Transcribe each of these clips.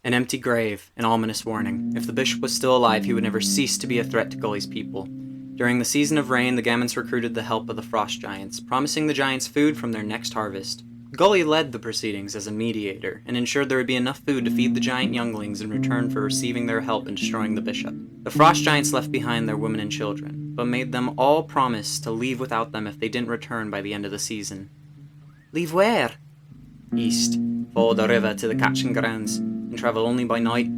An empty grave, an ominous warning. If the bishop was still alive, he would never cease to be a threat to Gully's people. During the season of rain, the Gammons recruited the help of the Frost Giants, promising the Giants food from their next harvest. Gully led the proceedings as a mediator, and ensured there would be enough food to feed the giant younglings in return for receiving their help in destroying the bishop. The Frost Giants left behind their women and children, but made them all promise to leave without them if they didn't return by the end of the season. Leave where? East. Follow the river to the catching grounds, and travel only by night.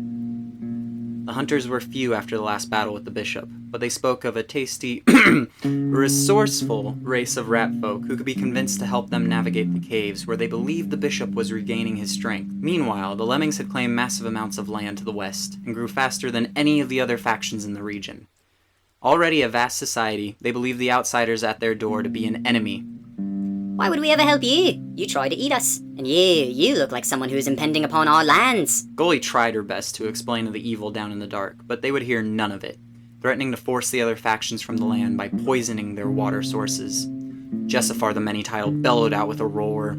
The hunters were few after the last battle with the bishop, but they spoke of a tasty, resourceful race of rat folk who could be convinced to help them navigate the caves where they believed the bishop was regaining his strength. Meanwhile, the Lemmings had claimed massive amounts of land to the west, and grew faster than any of the other factions in the region. Already a vast society, they believed the outsiders at their door to be an enemy. Why would we ever help you? You try to eat us. And you look like someone who is impending upon our lands. Gully tried her best to explain the evil down in the dark, but they would hear none of it, threatening to force the other factions from the land by poisoning their water sources. Jessafar the Many-Titled bellowed out with a roar.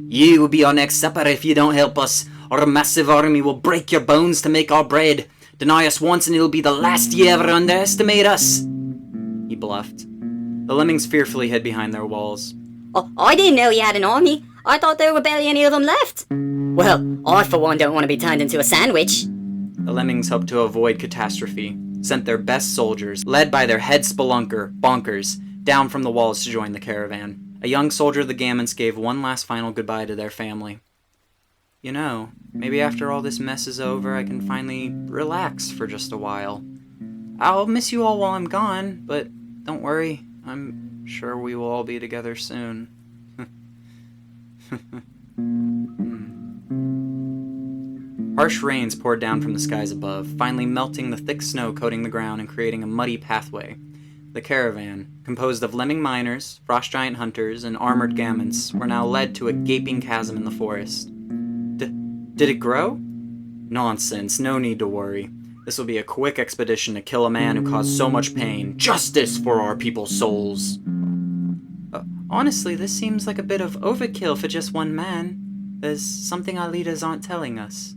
You will be our next supper if you don't help us. Our massive army will break your bones to make our bread. Deny us once and it'll be the last you ever underestimate us. He bluffed. The Lemmings fearfully hid behind their walls. Oh, I didn't know you had an army. I thought there were barely any of them left. Well, I for one don't want to be turned into a sandwich. The Lemmings hoped to avoid catastrophe, sent their best soldiers, led by their head spelunker, Bonkers, down from the walls to join the caravan. A young soldier of the Gammons gave one last final goodbye to their family. You know, maybe after all this mess is over, I can finally relax for just a while. I'll miss you all while I'm gone, but don't worry, I'm sure we will all be together soon. Harsh rains poured down from the skies above, finally melting the thick snow coating the ground and creating a muddy pathway. The caravan, composed of lemming miners, frost giant hunters, and armored Gammons, were now led to a gaping chasm in the forest. Did it grow? Nonsense, no need to worry. This will be a quick expedition to kill a man who caused so much pain. Justice for our people's souls! Honestly, this seems like a bit of overkill for just one man. There's something our leaders aren't telling us.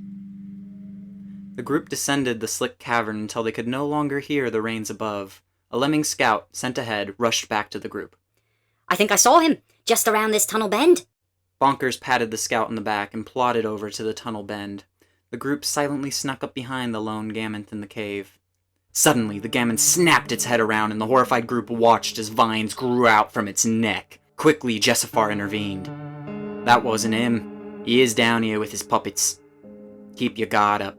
The group descended the slick cavern until they could no longer hear the rains above. A lemming scout, sent ahead, rushed back to the group. I think I saw him, just around this tunnel bend. Bonkers patted the scout in the back and plodded over to the tunnel bend. The group silently snuck up behind the lone Gammon in the cave. Suddenly, the Gammon snapped its head around and the horrified group watched as vines grew out from its neck. Quickly, Jessafar intervened. That wasn't him. He is down here with his puppets. Keep your guard up.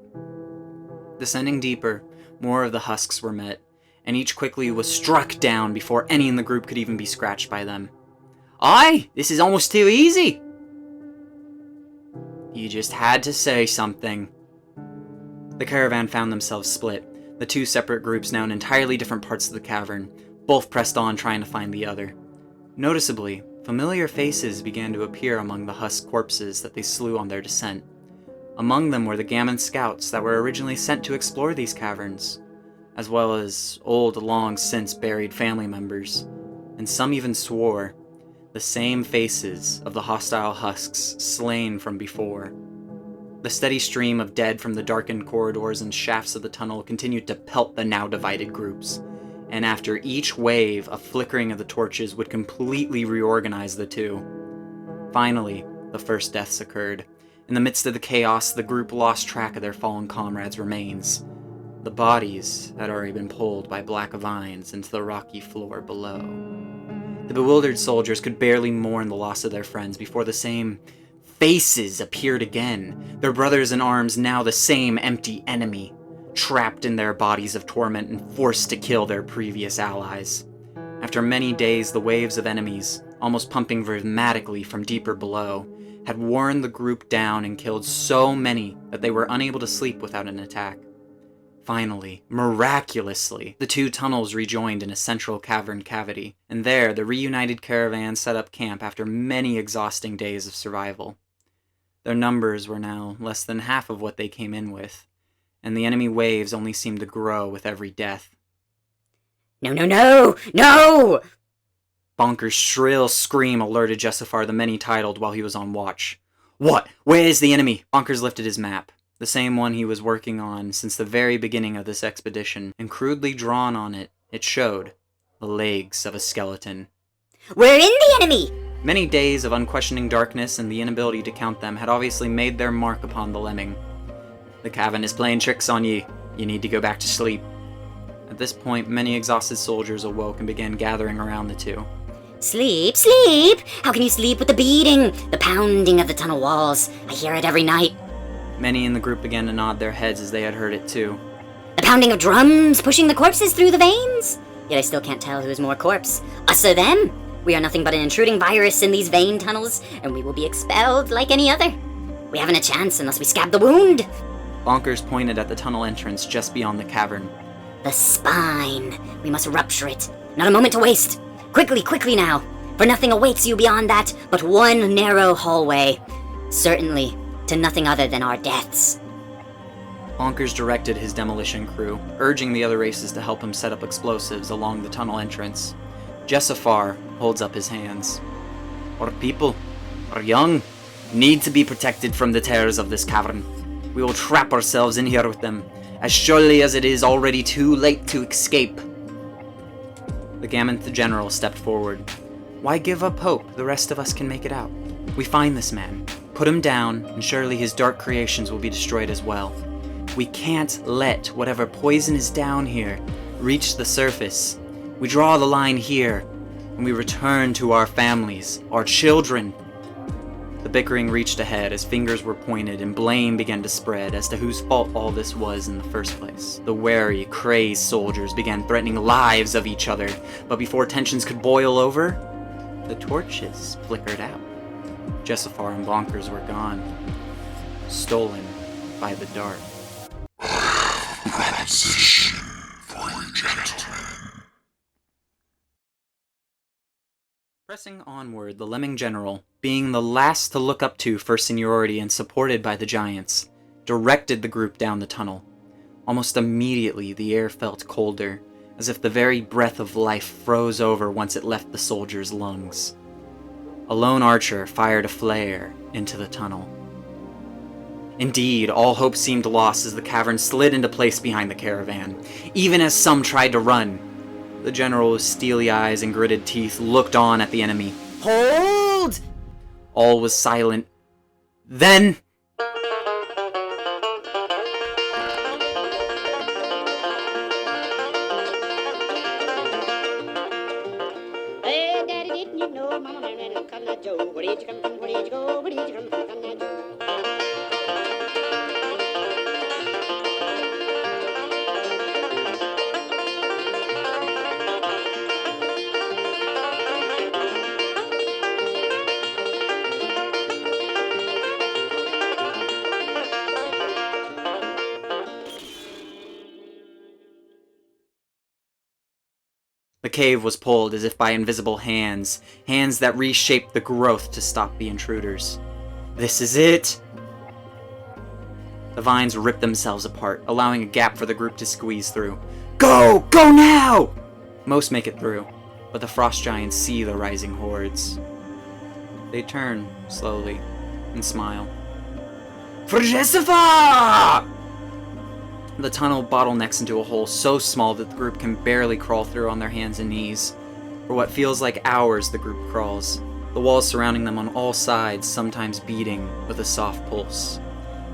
Descending deeper, more of the husks were met, and each quickly was struck down before any in the group could even be scratched by them. Aye, this is almost too easy. You just had to say something. The caravan found themselves split, the two separate groups now in entirely different parts of the cavern, both pressed on trying to find the other. Noticeably, familiar faces began to appear among the husk corpses that they slew on their descent. Among them were the Gammon scouts that were originally sent to explore these caverns, as well as old, long-since buried family members, and some even swore the same faces of the hostile husks slain from before. The steady stream of dead from the darkened corridors and shafts of the tunnel continued to pelt the now divided groups, and after each wave, a flickering of the torches would completely reorganize the two. Finally, the first deaths occurred. In the midst of the chaos, the group lost track of their fallen comrades' remains. The bodies had already been pulled by black vines into the rocky floor below. The bewildered soldiers could barely mourn the loss of their friends before the same faces appeared again, their brothers in arms now the same empty enemy, trapped in their bodies of torment and forced to kill their previous allies. After many days, the waves of enemies, almost pumping dramatically from deeper below, had worn the group down and killed so many that they were unable to sleep without an attack. Finally, miraculously, the two tunnels rejoined in a central cavern cavity, and there the reunited caravan set up camp after many exhausting days of survival. Their numbers were now less than half of what they came in with, and the enemy waves only seemed to grow with every death. No, no, no! No! Bonker's shrill scream alerted Jessafar the Many-Titled while he was on watch. What? Where is the enemy? Bonkers lifted his map. the same one he was working on since the very beginning of this expedition, and crudely drawn on it, it showed the legs of a skeleton. We're in the enemy! Many days of unquestioning darkness and the inability to count them had obviously made their mark upon the lemming. The cavern is playing tricks on ye. You need to go back to sleep. At this point, many exhausted soldiers awoke and began gathering around the two. Sleep, sleep! How can you sleep with the beating, the pounding of the tunnel walls? I hear it every night. Many in the group began to nod their heads as they had heard it too. The pounding of drums, pushing the corpses through the veins? Yet I still can't tell who is more corpse, us or them. We are nothing but an intruding virus in these vein tunnels, and we will be expelled like any other. We haven't a chance unless we scab the wound. Bonkers pointed at the tunnel entrance just beyond the cavern. The spine. We must rupture it. Not a moment to waste. Quickly, quickly now, for nothing awaits you beyond that but one narrow hallway. Certainly, to nothing other than our deaths. Bonkers directed his demolition crew, urging the other races to help him set up explosives along the tunnel entrance. Jessafar holds up his hands. Our people, our young, need to be protected from the terrors of this cavern. We will trap ourselves in here with them, as surely as it is already too late to escape. The Gammonth General stepped forward. Why give up hope? The rest of us can make it out. We find this man, put him down, and surely his dark creations will be destroyed as well. We can't let whatever poison is down here reach the surface. We draw the line here, and we return to our families, our children. The bickering reached ahead as fingers were pointed and blame began to spread as to whose fault all this was in the first place. The wary, crazed soldiers began threatening lives of each other, but before tensions could boil over, the torches flickered out. Jessafar and Bonkers were gone, stolen by the dark. Proposition for you, gentlemen. Pressing onward, the Lemming General, being the last to look up to for seniority and supported by the giants, directed the group down the tunnel. Almost immediately, the air felt colder, as if the very breath of life froze over once it left the soldiers' lungs. A lone archer fired a flare into the tunnel. Indeed, all hope seemed lost as the cavern slid into place behind the caravan, even as some tried to run. The general with steely eyes and gritted teeth looked on at the enemy. Hold! All was silent. Then... Hey, Daddy, didn't you know Mama Mary and Cousin Joe? Where did you come from? Where did you go? Where did you come from, Cousin Joe? The cave was pulled as if by invisible hands, hands that reshaped the growth to stop the intruders. This is it! The vines ripped themselves apart, allowing a gap for the group to squeeze through. Go! Go now! Most make it through, but the frost giants see the rising hordes. They turn, slowly, and smile. For Jessafar! The tunnel bottlenecks into a hole so small that the group can barely crawl through on their hands and knees. For what feels like hours, the group crawls, the walls surrounding them on all sides, sometimes beating with a soft pulse.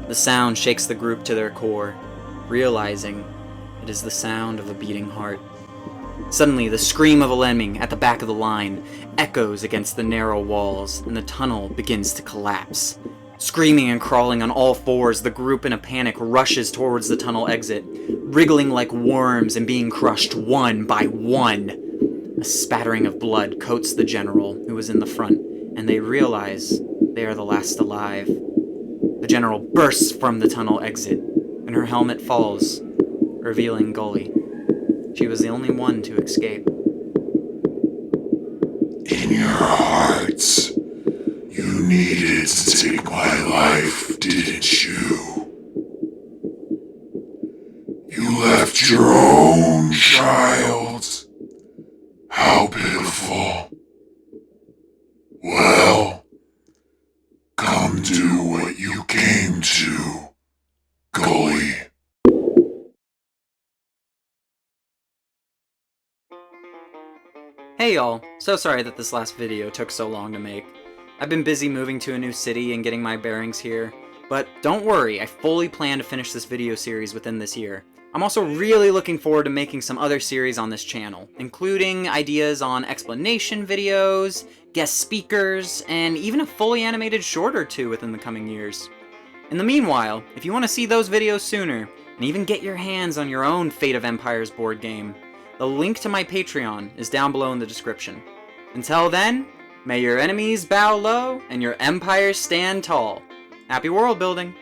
The sound shakes the group to their core, realizing it is the sound of a beating heart. Suddenly, the scream of a lemming at the back of the line echoes against the narrow walls, and the tunnel begins to collapse. Screaming and crawling on all fours, the group in a panic rushes towards the tunnel exit, wriggling like worms and being crushed one by one. A spattering of blood coats the general, who was in the front, and they realize they are the last alive. The general bursts from the tunnel exit, and her helmet falls, revealing Gully. She was the only one to escape. In your hearts, you needed to take my life, didn't you? You left your own child. How pitiful. Well, come do what you came to. Gully. Hey y'all, so sorry that this last video took so long to make. I've been busy moving to a new city and getting my bearings here, but don't worry, I fully plan to finish this video series within this year. I'm also really looking forward to making some other series on this channel, including ideas on explanation videos, guest speakers, and even a fully animated short or two within the coming years. In the meanwhile, if you want to see those videos sooner, and even get your hands on your own Fate of Empires board game, the link to my Patreon is down below in the description. Until then, may your enemies bow low and your empires stand tall. Happy world building!